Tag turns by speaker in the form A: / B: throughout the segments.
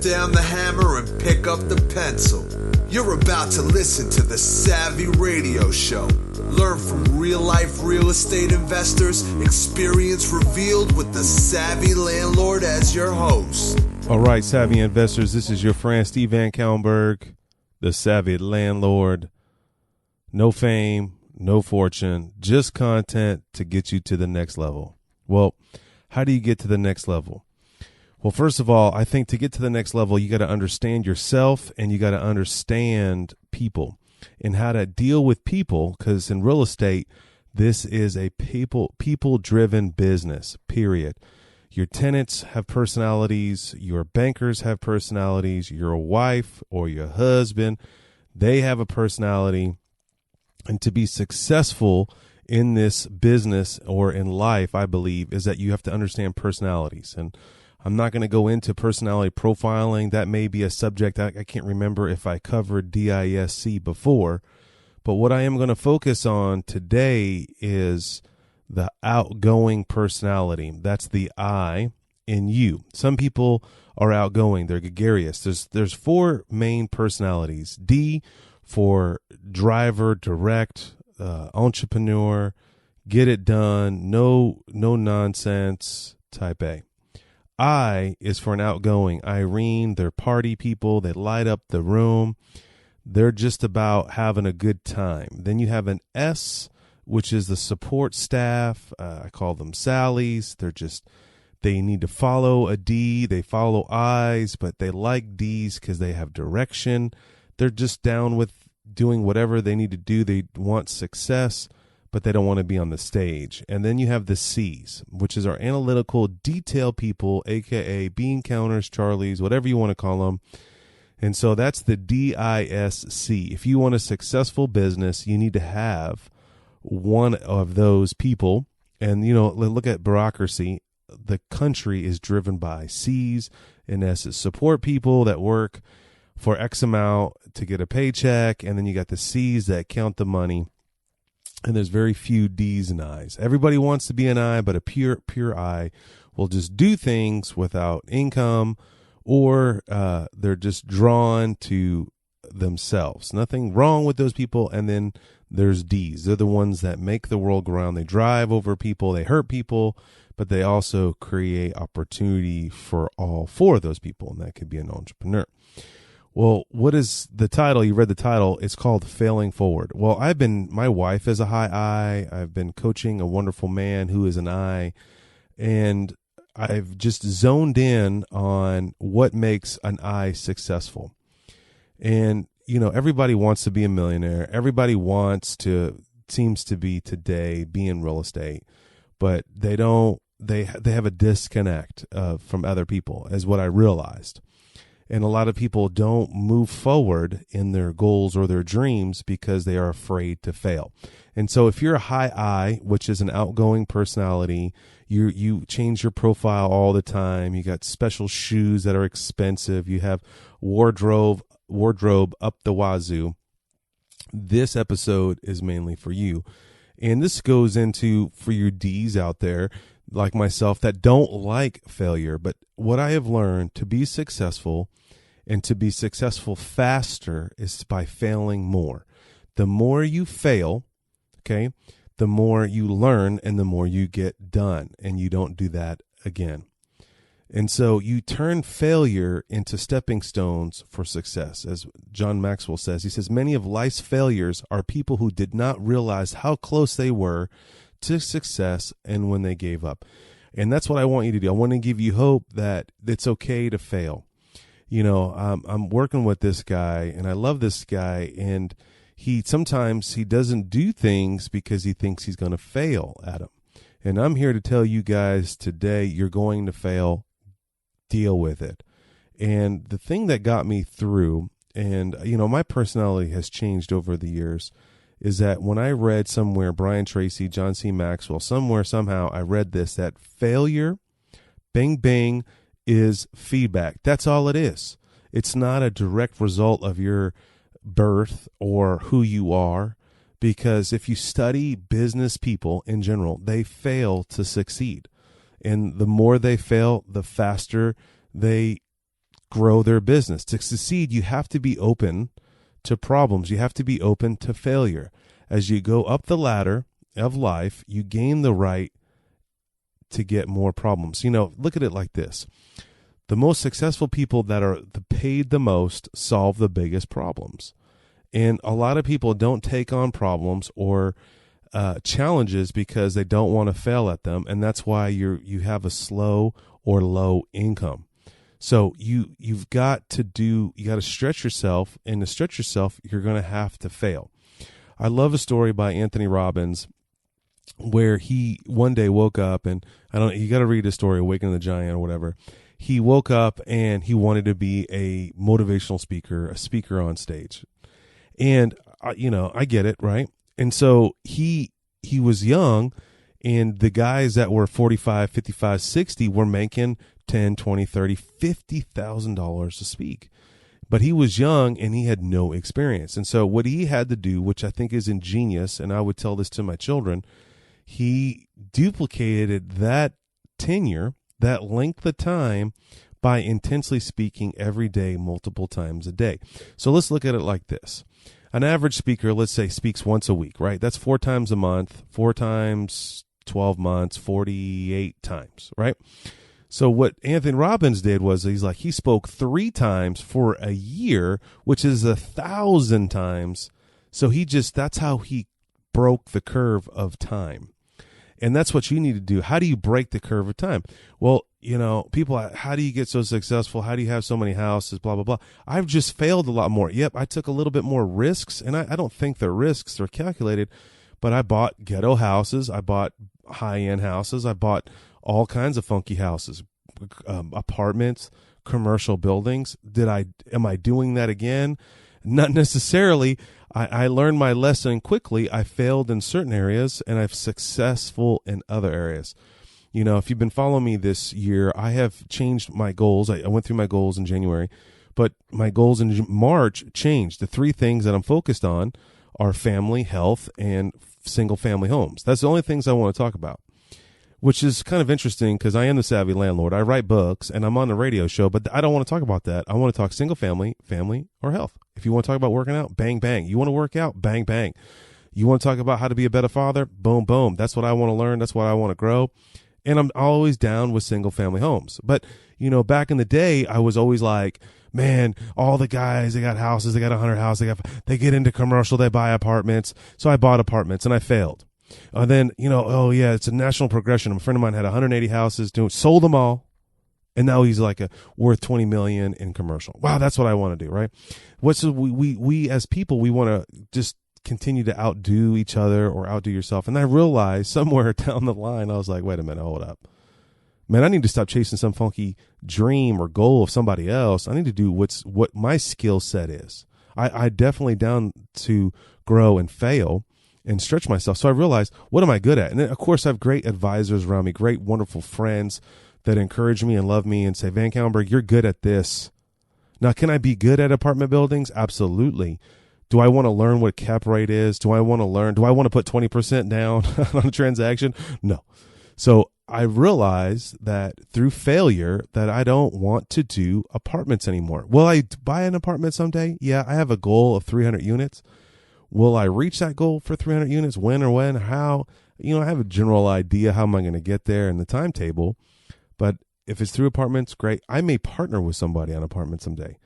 A: down the hammer and pick up the pencil. You're about to listen to the Savvy Radio Show. Learn from real-life real estate investors, experience revealed with the Savvy Landlord as your host.
B: All right, Savvy investors, this is your friend Steve Van Kallenberg, the Savvy Landlord. No fame, no fortune, just content to get you to the next level. Well, how do you get to the next level? Well, first of all, I think to get to the next level, you got to understand yourself and you got to understand people and how to deal with people, because in real estate, this is a people-driven business, period. Your tenants have personalities, your bankers have personalities, your wife or your husband, they have a personality. And to be successful in this business or in life, I believe, is that you have to understand personalities. And I'm not going to go into personality profiling. That may be a subject. I can't remember if I covered DISC before. But what I am going to focus on today is the outgoing personality. That's the I in you. Some people are outgoing. They're gregarious. There's four main personalities. D for driver, direct, entrepreneur, get it done, no nonsense, type A. I is for an outgoing. Irene, they're party people. They light up the room. They're just about having a good time. Then you have an S, which is the support staff. I call them Sallies. They need to follow a D. They follow I's, but they like D's because they have direction. They're just down with doing whatever they need to do. They want success, but they don't want to be on the stage. And then you have the C's, which is our analytical detail people, aka bean counters, Charlies, whatever you want to call them. And so that's the DISC. If you want a successful business, you need to have one of those people. And, look at bureaucracy. The country is driven by C's and S's. Support people that work for X amount to get a paycheck. And then you got the C's that count the money. And there's very few D's and I's. Everybody wants to be an I, but a pure I will just do things without income, or they're just drawn to themselves. Nothing wrong with those people. And then there's D's. They're the ones that make the world go round. They drive over people. They hurt people, but they also create opportunity for all four of those people. And that could be an entrepreneur. Well, what is the title? You read the title. It's called Failing Forward. Well, my wife is a high I. I've been coaching a wonderful man who is an I. And I've just zoned in on what makes an I successful. And, everybody wants to be a millionaire. Everybody seems to be today, be in real estate, but they have a disconnect from other people, is what I realized. And a lot of people don't move forward in their goals or their dreams because they are afraid to fail. And so if you're a high I, which is an outgoing personality, you change your profile all the time. You got special shoes that are expensive. You have wardrobe up the wazoo. This episode is mainly for you. And this goes into for your D's out there, like myself, that don't like failure. But what I have learned to be successful and to be successful faster is by failing more. The more you fail, okay, the more you learn and the more you get done, and you don't do that again. And so you turn failure into stepping stones for success. As John Maxwell says, he says, many of life's failures are people who did not realize how close they were to success and when they gave up. And that's what I want you to do. I want to give you hope that it's okay to fail. I'm working with this guy, and I love this guy, and sometimes he doesn't do things because he thinks he's going to fail at them. And I'm here to tell you guys today, you're going to fail. Deal with it. And the thing that got me through, and my personality has changed over the years, is that when I read somewhere, Brian Tracy, John C. Maxwell, somehow I read this, that failure, bing, bing, is feedback. That's all it is. It's not a direct result of your birth or who you are, because if you study business people in general, they fail to succeed. And the more they fail, the faster they grow their business. To succeed, you have to be open to problems. You have to be open to failure. As you go up the ladder of life, you gain the right to get more problems. Look at it like this. The most successful people that are paid the most solve the biggest problems. And a lot of people don't take on problems or challenges because they don't want to fail at them. And that's why you have a slow or low income. So you've got to stretch yourself, and to stretch yourself, you're going to have to fail. I love a story by Anthony Robbins where he one day woke up, and you got to read his story, Awakening the Giant or whatever. He woke up and he wanted to be a motivational speaker, a speaker on stage. And, I get it, right? And so he was young, and the guys that were 45, 55, 60 were making $10, $20, $30, $50,000 to speak. But he was young and he had no experience. And so what he had to do, which I think is ingenious, and I would tell this to my children, he duplicated that tenure, that length of time, by intensely speaking every day, multiple times a day. So let's look at it like this. An average speaker, let's say, speaks once a week, right? That's 4 times a month, 4 times 12 months, 48 times, right? So what Anthony Robbins did was he spoke 3 times for a year, which is 1,000 times. So that's how he broke the curve of time. And that's what you need to do. How do you break the curve of time? Well, people, how do you get so successful? How do you have so many houses? Blah, blah, blah. I've just failed a lot more. Yep, I took a little bit more risks, and I don't think the risks are calculated, but I bought ghetto houses. I bought high-end houses. I bought all kinds of funky houses, apartments, commercial buildings. Am I doing that again? Not necessarily. I learned my lesson quickly. I failed in certain areas, and I've successful in other areas. If you've been following me this year, I have changed my goals. I went through my goals in January, but my goals in March changed. The 3 things that I'm focused on are family, health, and single-family homes. That's the only things I want to talk about, which is kind of interesting because I am the Savvy Landlord. I write books, and I'm on the radio show, but I don't want to talk about that. I want to talk single-family, family, or health. If you want to talk about working out, bang, bang. You want to work out, bang, bang. You want to talk about how to be a better father, boom, boom. That's what I want to learn. That's what I want to grow. And I'm always down with single-family homes. But, back in the day, I was always like, man, all the guys, they got houses, they got 100 houses, they get into commercial, they buy apartments. So I bought apartments, and I failed. Then, oh, yeah, it's a national progression. A friend of mine had 180 houses, sold them all. And now he's worth $20 million in commercial. Wow, that's what I want to do, right? We as people, we want to just continue to outdo each other or outdo yourself. And I realized somewhere down the line, I was like, wait a minute, hold up. Man, I need to stop chasing some funky dream or goal of somebody else. I need to do what my skill set is. I definitely down to grow and fail and stretch myself. So I realized, what am I good at? And then, of course, I have great advisors around me, great, wonderful friends that encourage me and love me and say, Van Kallenberg, you're good at this. Now, can I be good at apartment buildings? Absolutely. Do I want to learn what cap rate is? Do I want to put 20% down on a transaction? No. So I realized that through failure that I don't want to do apartments anymore. Will I buy an apartment someday? Yeah, I have a goal of 300 units. Will I reach that goal for 300 units? When, how? I have a general idea how am I going to get there and the timetable. But if it's through apartments, great. I may partner with somebody on apartments someday.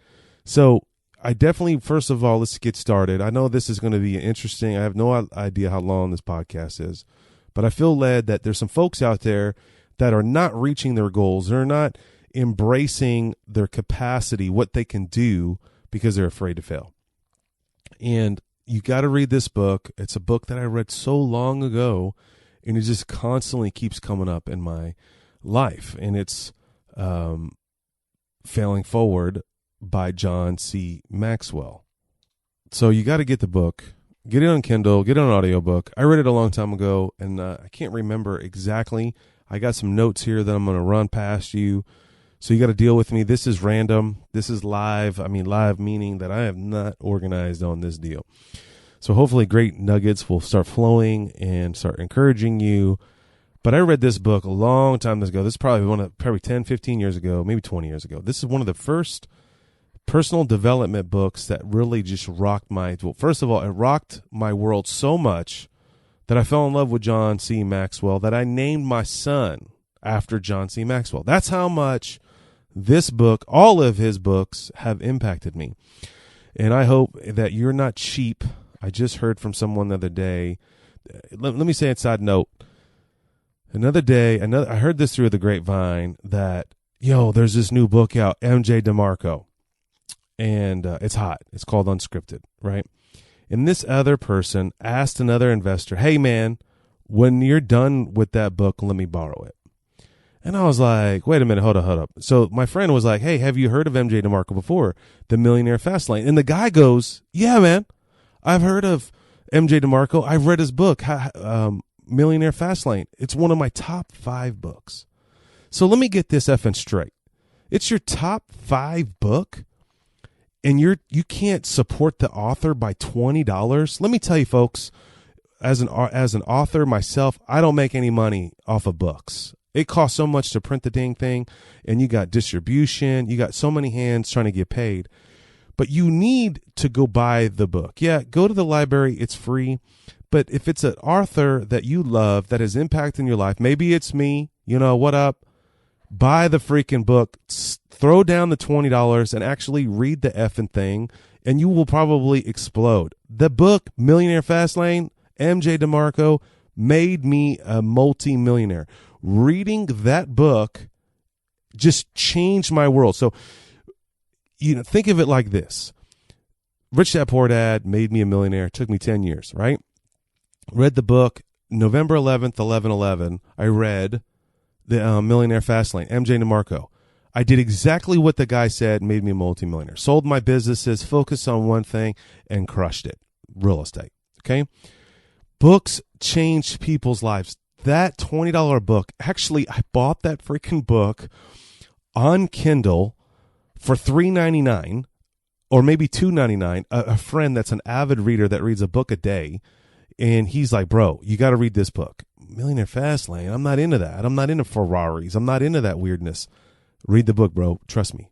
B: So I definitely, first of all, let's get started. I know this is going to be interesting. I have no idea how long this podcast is, but I feel led that there's some folks out there that are not reaching their goals. They're not embracing their capacity, what they can do, because they're afraid to fail. And you got to read this book. It's a book that I read so long ago, and it just constantly keeps coming up in my life. And it's Failing Forward by John C. Maxwell. So you got to get the book. Get it on Kindle. Get it on audiobook. I read it a long time ago, and I can't remember exactly. I got some notes here that I'm going to run past you. So you got to deal with me. This is random. This is live. I mean, live meaning that I have not organized on this deal. So hopefully great nuggets will start flowing and start encouraging you. But I read this book a long time ago. This is probably 10, 15 years ago, maybe 20 years ago. This is one of the first personal development books that really just rocked well, first of all, it rocked my world so much that I fell in love with John C. Maxwell that I named my son after John C. Maxwell. That's how much this book, all of his books, have impacted me. And I hope that you're not cheap. I just heard from someone the other day. Let me say a side note. Another day, I heard this through the grapevine that, there's this new book out, MJ DeMarco. And it's hot. It's called Unscripted, right? And this other person asked another investor, hey, man, when you're done with that book, let me borrow it. And I was like, wait a minute, hold up. So my friend was like, hey, have you heard of MJ DeMarco before? The Millionaire Fastlane. And the guy goes, yeah, man, I've heard of MJ DeMarco. I've read his book, Millionaire Fastlane. It's one of my top 5 books. So let me get this effing straight. It's your top 5 book, and you can't support the author by $20. Let me tell you, folks, as an author myself, I don't make any money off of books. It costs so much to print the dang thing, and you got distribution. You got so many hands trying to get paid. But you need to go buy the book. Yeah, go to the library. It's free. But if it's an author that you love that has impacted your life, maybe it's me, what up? Buy the freaking book. Throw down the $20 and actually read the effing thing, and you will probably explode. The book, Millionaire Fastlane, MJ DeMarco, made me a multi-millionaire. Reading that book just changed my world. So, think of it like this. Rich Dad Poor Dad made me a millionaire. It took me 10 years, right? Read the book. November 11th, 11/11, I read the Millionaire Fastlane, MJ DeMarco. I did exactly what the guy said, made me a multimillionaire. Sold my businesses, focused on one thing, and crushed it. Real estate, okay? Books change people's lives. That $20 book, actually, I bought that freaking book on Kindle for $3.99 or maybe $2.99. A friend that's an avid reader that reads a book a day, and he's like, bro, you got to read this book. Millionaire Fastlane, I'm not into that. I'm not into Ferraris. I'm not into that weirdness. Read the book, bro. Trust me.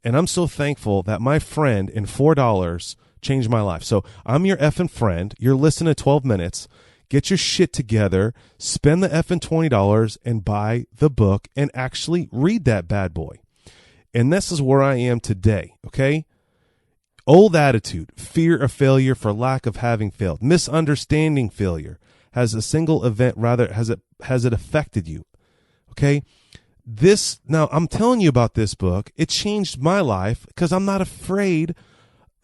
B: And I'm so thankful that my friend in $4 changed my life. So I'm your effing friend. You're listening to 12 minutes. Get your shit together, spend the effing $20 and buy the book and actually read that bad boy. And this is where I am today, okay? Old attitude, fear of failure for lack of having failed, misunderstanding failure. Has a single event, rather, has it affected you, okay? Now, I'm telling you about this book. It changed my life because I'm not afraid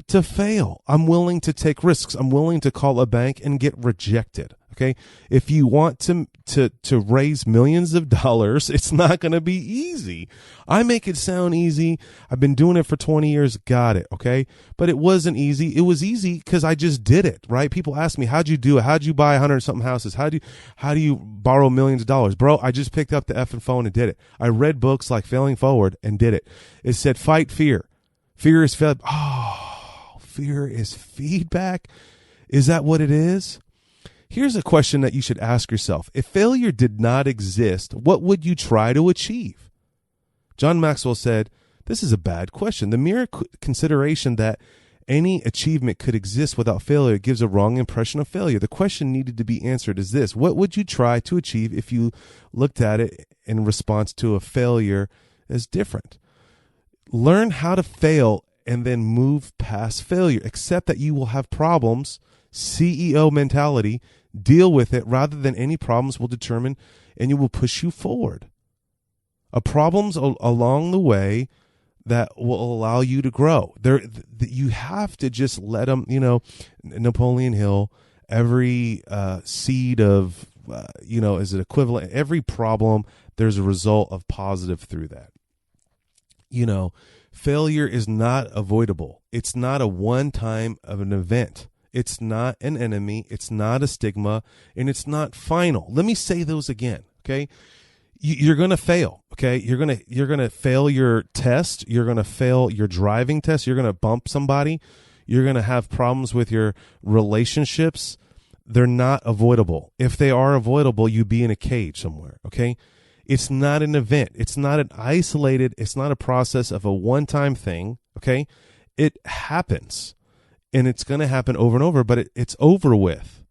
B: to fail. I'm willing to take risks. I'm willing to call a bank and get rejected. Okay. If you want to raise millions of dollars, it's not going to be easy. I make it sound easy. I've been doing it for 20 years. Got it. Okay. But it wasn't easy. It was easy because I just did it. Right. People ask me, how'd you do it? How'd you buy 100 something houses? How do you borrow millions of dollars? Bro, I just picked up the effing phone and did it. I read books like Failing Forward and did it. It said, fight fear. Fear is fear is feedback. Is that what it is? Here's a question that you should ask yourself. If failure did not exist, what would you try to achieve? John Maxwell said, this is a bad question. The mere consideration that any achievement could exist without failure gives a wrong impression of failure. The question needed to be answered is this: what would you try to achieve if you looked at it in response to a failure as different? Learn how to fail and then move past failure. Accept that you will have problems. CEO mentality. Deal with it rather than any problems will determine and it will push you forward. Problems along the way that will allow you to grow. You have to just let them, Napoleon Hill, every seed of, is it equivalent? Every problem, there's a result of positive through that. Failure is not avoidable. It's not a one-time of an event. It's not an enemy. It's not a stigma, and it's not final. Let me say those again. Okay. You're going to fail. Okay. You're going to fail your test. You're going to fail your driving test. You're going to bump somebody. You're going to have problems with your relationships. They're not avoidable. If they are avoidable, you be in a cage somewhere. Okay. It's not an event. It's not an isolated, it's not a process of a one-time thing. Okay. It happens, and it's going to happen over and over, but it's over with.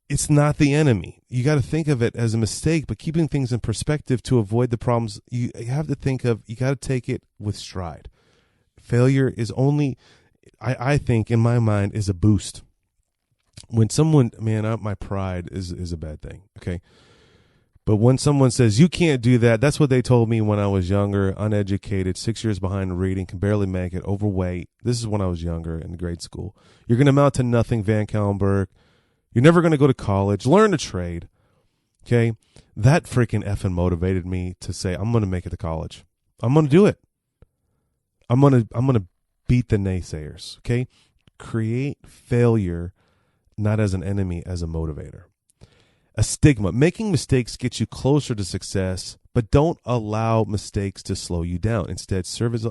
B: It's not the enemy. You got to think of it as a mistake, but keeping things in perspective to avoid the problems, you have to think of, you got to take it with stride. Failure is only, I think in my mind, is a boost. When someone, my pride is a bad thing. Okay. But when someone says, you can't do that, that's what they told me when I was younger, uneducated, 6 years behind in reading, can barely make it, overweight. This is when I was younger in grade school. You're going to amount to nothing, Van Kellenberg. You're never going to go to college. Learn a trade. Okay? That freaking effing motivated me to say, I'm going to make it to college. I'm going to do it. I'm going to beat the naysayers. Okay? Create failure not as an enemy, as a motivator. A stigma. Making mistakes gets you closer to success, but don't allow mistakes to slow you down. Instead, serve as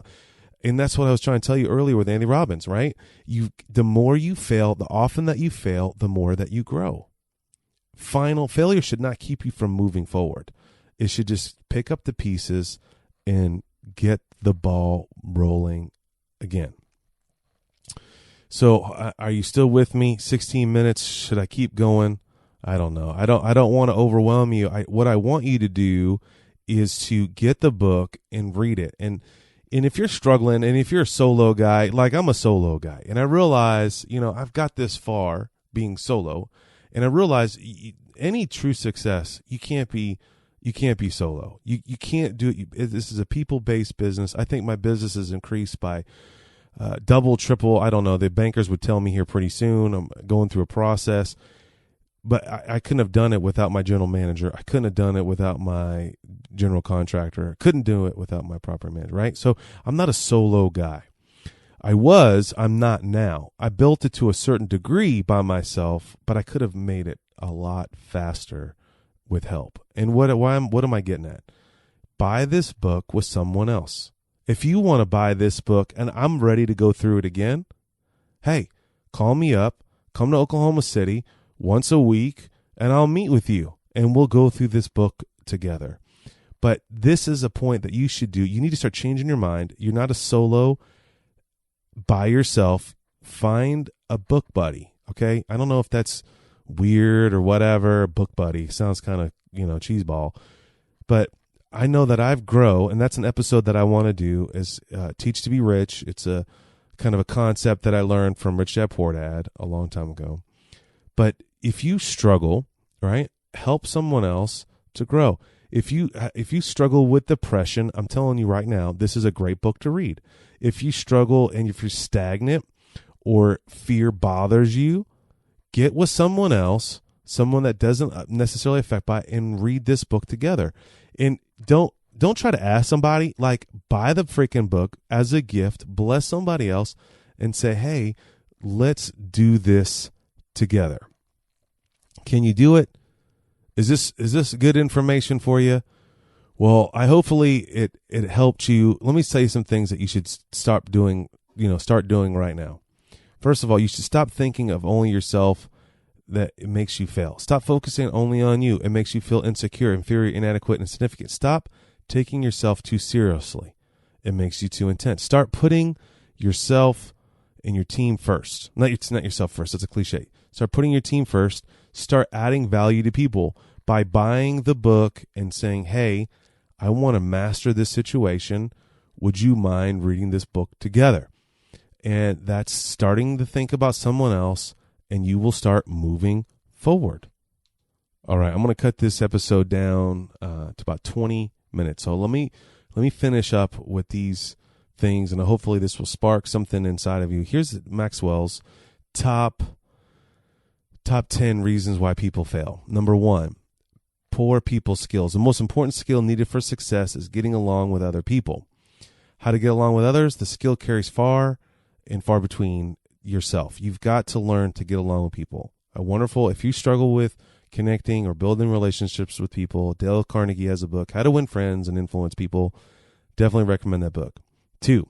B: and that's what I was trying to tell you earlier with Andy Robbins, right? The more you fail, the often that you fail, the more that you grow. Failure should not keep you from moving forward. It should just pick up the pieces and get the ball rolling again. So are you still with me? 16 minutes. Should I keep going? I don't know. I don't want to overwhelm you. What I want you to do is to get the book and read it. And if you're struggling, and if you're a solo guy, like I'm a solo guy, and I realize, I've got this far being solo, and I realize any true success, you can't be solo. You can't do it. This is a people-based business. I think my business has increased by double, triple. I don't know. The bankers would tell me here pretty soon. I'm going through a process. But I couldn't have done it without my general manager. I couldn't have done it without my general contractor. I couldn't do it without my property manager, right? So I'm not a solo guy. I'm not now. I built it to a certain degree by myself, but I could have made it a lot faster with help. And what am I getting at? Buy this book with someone else. If you want to buy this book and I'm ready to go through it again, hey, call me up, come to Oklahoma City once a week, and I'll meet with you, and we'll go through this book together. But this is a point that you should do. You need to start changing your mind. You're not a solo by yourself. Find a book buddy, okay? I don't know if that's weird or whatever. Book buddy sounds kind of, cheeseball. But I know that I've grown, and that's an episode that I want to do, is Teach to Be Rich. It's a kind of a concept that I learned from Rich Dad Poor Dad a long time ago. But if you struggle, right, help someone else to grow. If you struggle with depression, I'm telling you right now, this is a great book to read. If you struggle and if you're stagnant or fear bothers you, get with someone else, someone that doesn't necessarily affect by it, and read this book together. And don't try to ask somebody, like, buy the freaking book as a gift, bless somebody else, and say, hey, let's do this together. Can you do it? Is this good information for you? Well, hopefully it helped you. Let me tell you some things that you should start doing right now. First of all, you should stop thinking of only yourself, that it makes you fail. Stop focusing only on you. It makes you feel insecure, inferior, inadequate, and insignificant. Stop taking yourself too seriously. It makes you too intense. Start putting yourself and your team first. Not yourself first. That's a cliche. Start putting your team first. Start adding value to people by buying the book and saying, hey, I want to master this situation. Would you mind reading this book together? And that's starting to think about someone else, and you will start moving forward. All right, I'm going to cut this episode down to about 20 minutes. So let me finish up with these things, and hopefully this will spark something inside of you. Here's Maxwell's top 10 reasons why people fail. Number 1, poor people skills. The most important skill needed for success is getting along with other people. How to get along with others? The skill carries far and far between yourself. You've got to learn to get along with people. If you struggle with connecting or building relationships with people, Dale Carnegie has a book, How to Win Friends and Influence People. Definitely recommend that book. 2,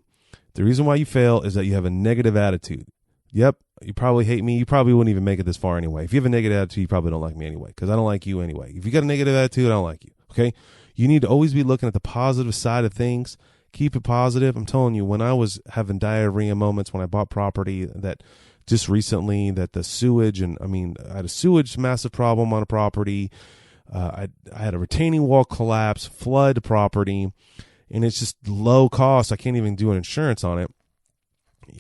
B: the reason why you fail is that you have a negative attitude. Yep, you probably hate me. You probably wouldn't even make it this far anyway. If you have a negative attitude, you probably don't like me anyway, because I don't like you anyway. If you got a negative attitude, I don't like you, okay? You need to always be looking at the positive side of things. Keep it positive. I'm telling you, when I was having diarrhea moments when I bought property, that just recently, that the sewage, and I mean, I had a sewage massive problem on a property. I had a retaining wall collapse, flood property, and it's just low cost. I can't even do an insurance on it.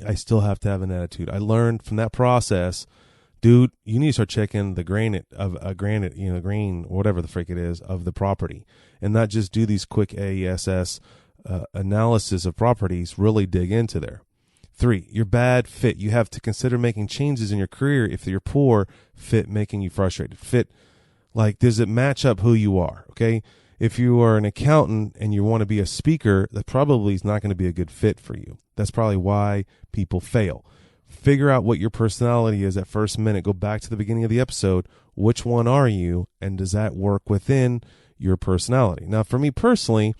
B: I still have to have an attitude. I learned from that process, dude, you need to start checking the grain grain, whatever the frick it is, of the property, and not just do these quick AESS analysis of properties. Really dig into there. 3, your bad fit. You have to consider making changes in your career if you're poor fit, making you frustrated. Fit, like, does it match up who you are? Okay. If you are an accountant and you want to be a speaker, that probably is not going to be a good fit for you. That's probably why people fail. Figure out what your personality is at first minute. Go back to the beginning of the episode. Which one are you? And does that work within your personality? Now, for me personally,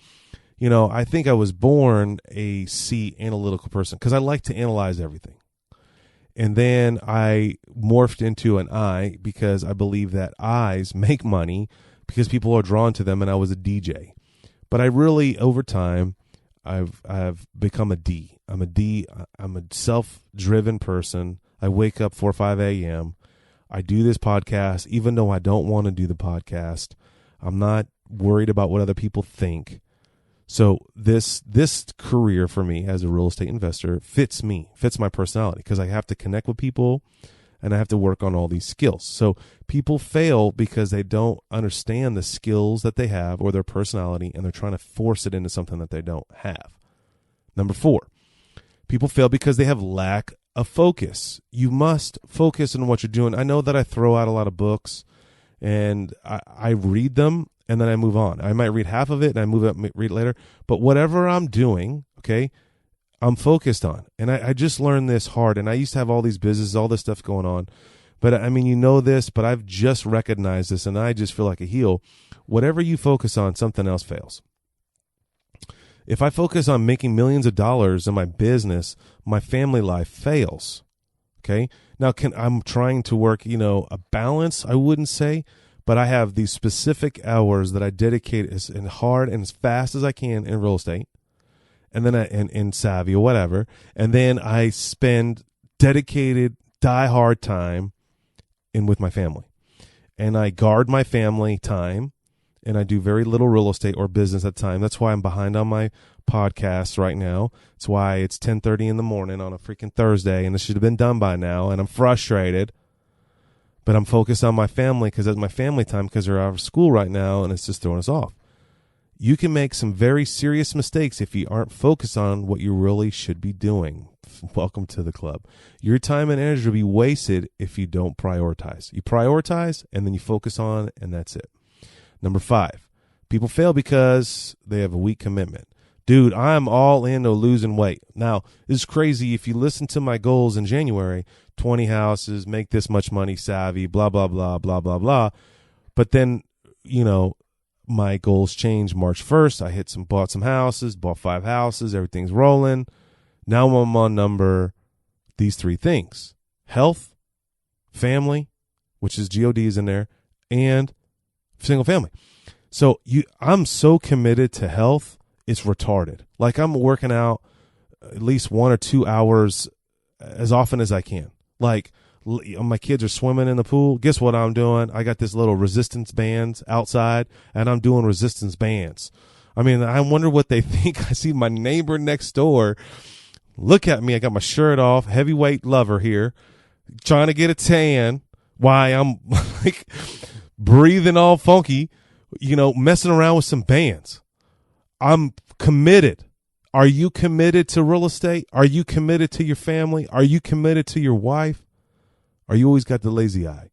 B: I think I was born a C analytical person because I like to analyze everything. And then I morphed into an I because I believe that I's make money because people are drawn to them, and I was a DJ. But I really, over time, I've become a D. I'm a D. I'm a self-driven person. I wake up 4 or 5 a.m. I do this podcast, even though I don't want to do the podcast. I'm not worried about what other people think. So this career for me as a real estate investor fits my personality, because I have to connect with people and I have to work on all these skills. So people fail because they don't understand the skills that they have or their personality, and they're trying to force it into something that they don't have. Number 4, people fail because they have lack of focus. You must focus on what you're doing. I know that I throw out a lot of books and I read them and then I move on. I might read half of it and I move up, read it later. But whatever I'm doing, okay, I'm focused on. And I just learned this hard. And I used to have all these businesses, all this stuff going on. But I mean, this, but I've just recognized this, and I just feel like a heel. Whatever you focus on, something else fails. If I focus on making millions of dollars in my business, my family life fails. Okay. Now, I'm trying to work, a balance, I wouldn't say, but I have these specific hours that I dedicate as hard and as fast as I can in real estate. And then in Savvy or whatever. And then I spend dedicated, die-hard time with my family. And I guard my family time. And I do very little real estate or business at the time. That's why I'm behind on my podcast right now. It's why it's 10:30 in the morning on a freaking Thursday. And this should have been done by now. And I'm frustrated. But I'm focused on my family because that's my family time, because they're out of school right now and it's just throwing us off. You can make some very serious mistakes if you aren't focused on what you really should be doing. Welcome to the club. Your time and energy will be wasted if you don't prioritize. You prioritize and then you focus on, and that's it. Number 5, people fail because they have a weak commitment. Dude, I'm all in on losing weight. Now, this is crazy. If you listen to my goals in January, 20 houses, make this much money, Savvy, blah, blah, blah, blah, blah, blah. But then, my goals changed March 1st. I bought some houses, bought 5 houses. Everything's rolling. Now I'm on these 3 things: health, family, which is GODs in there, and single family. So I'm so committed to health, it's retarded. Like, I'm working out at least 1 or 2 hours as often as I can. Like, my kids are swimming in the pool. Guess what I'm doing? I got this little resistance bands outside, and I'm doing resistance bands. I mean, I wonder what they think. I see my neighbor next door. Look at me. I got my shirt off, heavyweight lover here, trying to get a tan. Why I'm like breathing all funky, messing around with some bands. I'm committed. Are you committed to real estate? Are you committed to your family? Are you committed to your wife? Or you always got the lazy eye?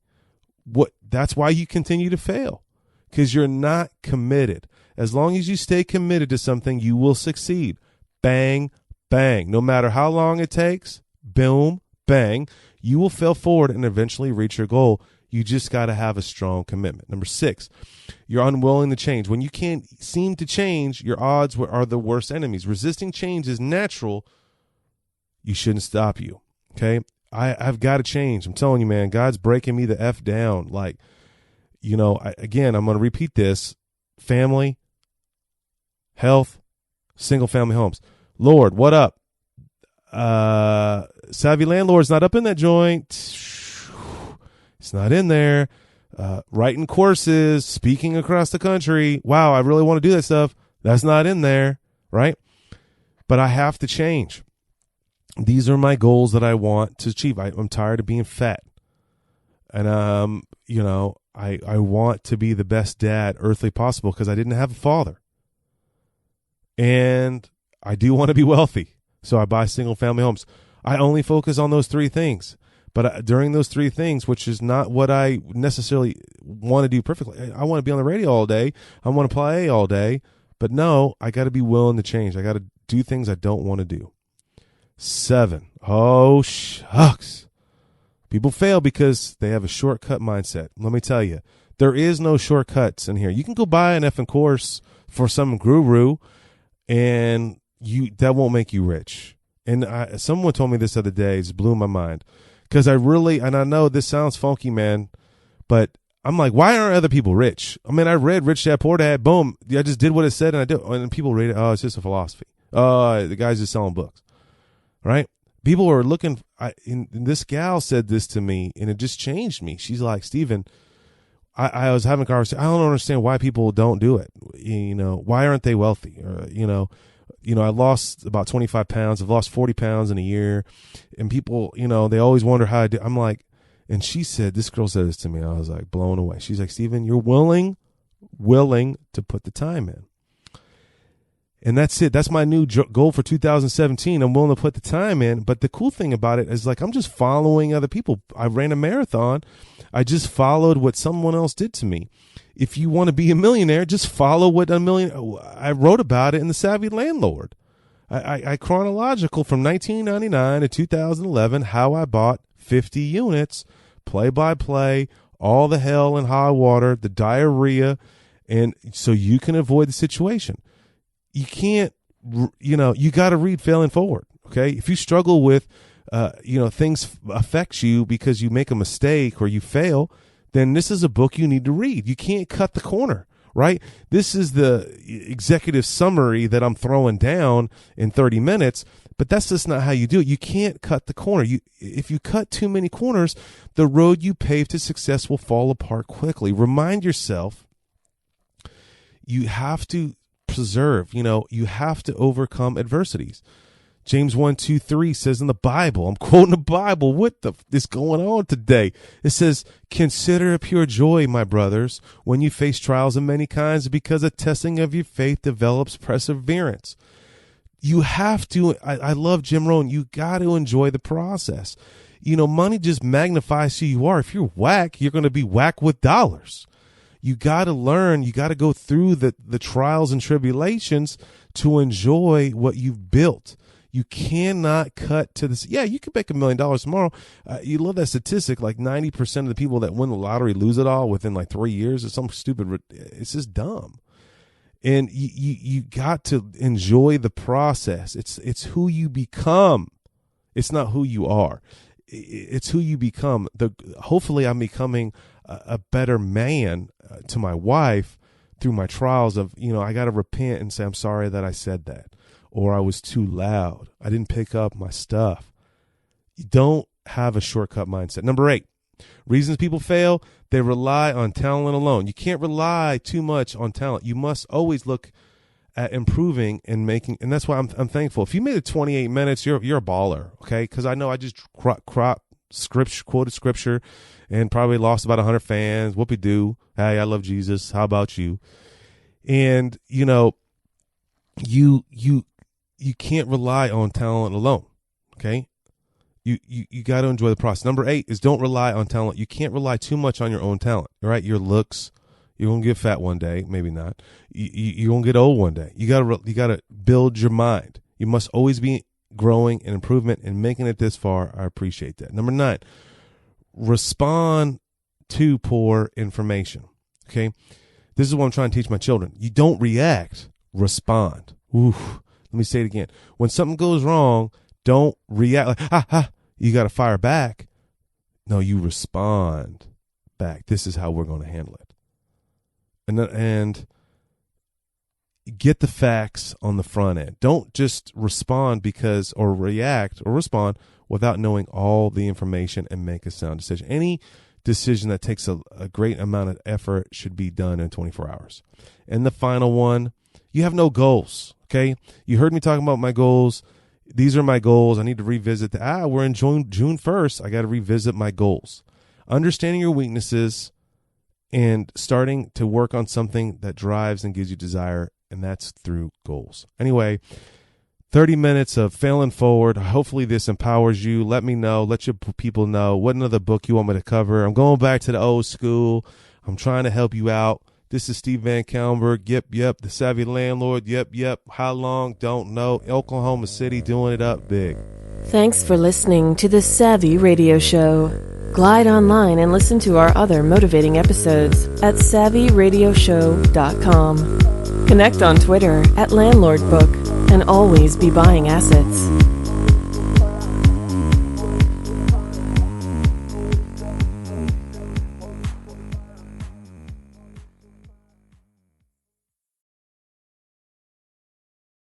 B: That's why you continue to fail, because you're not committed. As long as you stay committed to something, you will succeed. Bang, bang. No matter how long it takes, boom, bang, you will fail forward and eventually reach your goal. You just got to have a strong commitment. Number 6, you're unwilling to change. When you can't seem to change, your odds are the worst enemies. Resisting change is natural. You shouldn't stop you, okay? I've got to change. I'm telling you, man, God's breaking me the F down. Like, again, I'm going to repeat this: family, health, single family homes. Lord, what up? Savvy Landlord's not up in that joint. It's not in there. Writing courses, speaking across the country. Wow, I really want to do that stuff. That's not in there, right? But I have to change. These are my goals that I want to achieve. I'm tired of being fat. And, I want to be the best dad earthly possible because I didn't have a father. And I do want to be wealthy. So I buy single family homes. I only focus on those three things. But during those three things, which is not what I necessarily want to do perfectly. I want to be on the radio all day. I want to play all day. But no, I got to be willing to change. I got to do things I don't want to do. 7. Oh, shucks. People fail because they have a shortcut mindset. Let me tell you, there is no shortcuts in here. You can go buy an effing course for some guru, and that won't make you rich. And someone told me this the other day. It blew my mind. Because I know this sounds funky, man, but I'm like, why aren't other people rich? I mean, I read Rich Dad Poor Dad, boom. I just did what it said, and I did. And people read it. Oh, it's just a philosophy. Oh, the guy's just selling books, right? People are looking. And this gal said this to me, and it just changed me. She's like, Stephen, I was having a conversation. I don't understand why people don't do it. Why aren't they wealthy? Or, I lost about 25 pounds. I've lost 40 pounds in a year. And people, they always wonder how I do. I'm like, and this girl said this to me. I was like blown away. She's like, Stephen, you're willing to put the time in. And that's it. That's my new goal for 2017. I'm willing to put the time in. But the cool thing about it is, like, I'm just following other people. I ran a marathon. I just followed what someone else did to me. If you want to be a millionaire, just follow what I wrote about it in The Savvy Landlord. I chronological from 1999 to 2011, how I bought 50 units, play by play, all the hell and high water, the diarrhea, and so you can avoid the situation. You can't, you got to read Failing Forward. Okay. If you struggle with, things affect you because you make a mistake or you fail, then this is a book you need to read. You can't cut the corner, right? This is the executive summary that I'm throwing down in 30 minutes, but that's just not how you do it. You can't cut the corner. If you cut too many corners, the road you pave to success will fall apart quickly. Remind yourself, you have to preserve, you have to overcome adversities. James 1:2-3 says in the Bible, I'm quoting the Bible, what is going on today? It says, consider it pure joy, my brothers, when you face trials of many kinds, because the testing of your faith develops perseverance. You have to, I love Jim Rohn, you got to enjoy the process. Money just magnifies who you are. If you're whack, you're going to be whack with dollars. You got to learn, you got to go through the trials and tribulations to enjoy what you've built. You cannot cut to this. Yeah, you can make $1 million tomorrow. You love that statistic, like 90% of the people that win the lottery lose it all within like 3 years or some stupid. It's just dumb. And you got to enjoy the process. It's who you become. It's not who you are. It's who you become. Hopefully I'm becoming a better man to my wife through my trials of, I got to repent and say, I'm sorry that I said that. Or I was too loud. I didn't pick up my stuff. You don't have a shortcut mindset. Number 8, reasons people fail, they rely on talent alone. You can't rely too much on talent. You must always look at improving and making, and that's why I'm thankful. If you made it 28 minutes, you're a baller, okay? Because I know I just quoted scripture and probably lost about 100 fans. Whoopie-doo. Hey, I love Jesus. How about you? And, you can't rely on talent alone, okay? You got to enjoy the process. Number 8 is don't rely on talent. You can't rely too much on your own talent, all right? Your looks, you're going to get fat one day, maybe not. You're going to get old one day. You got to build your mind. You must always be growing and improvement and making it this far. I appreciate that. Number 9, respond to poor information, okay? This is what I'm trying to teach my children. You don't react, respond. Oof. Let me say it again. When something goes wrong, don't react like, you got to fire back. No, you respond back. This is how we're going to handle it. And get the facts on the front end. Don't just respond react or respond without knowing all the information and make a sound decision. Any decision that takes a great amount of effort should be done in 24 hours. And the final one, you have no goals. Okay. You heard me talking about my goals. These are my goals. I need to revisit we're in June 1st. I got to revisit my goals. Understanding your weaknesses and starting to work on something that drives and gives you desire. And that's through goals. Anyway, 30 minutes of failing forward. Hopefully this empowers you. Let me know. Let your people know what another book you want me to cover. I'm going back to the old school. I'm trying to help you out. This is Steve Van Kallenberg. Yep. The Savvy Landlord. Yep. How long? Don't know. Oklahoma City doing it up big.
C: Thanks for listening to the Savvy Radio Show. Glide online and listen to our other motivating episodes at SavvyRadioShow.com. Connect on Twitter at LandlordBook and always be buying assets.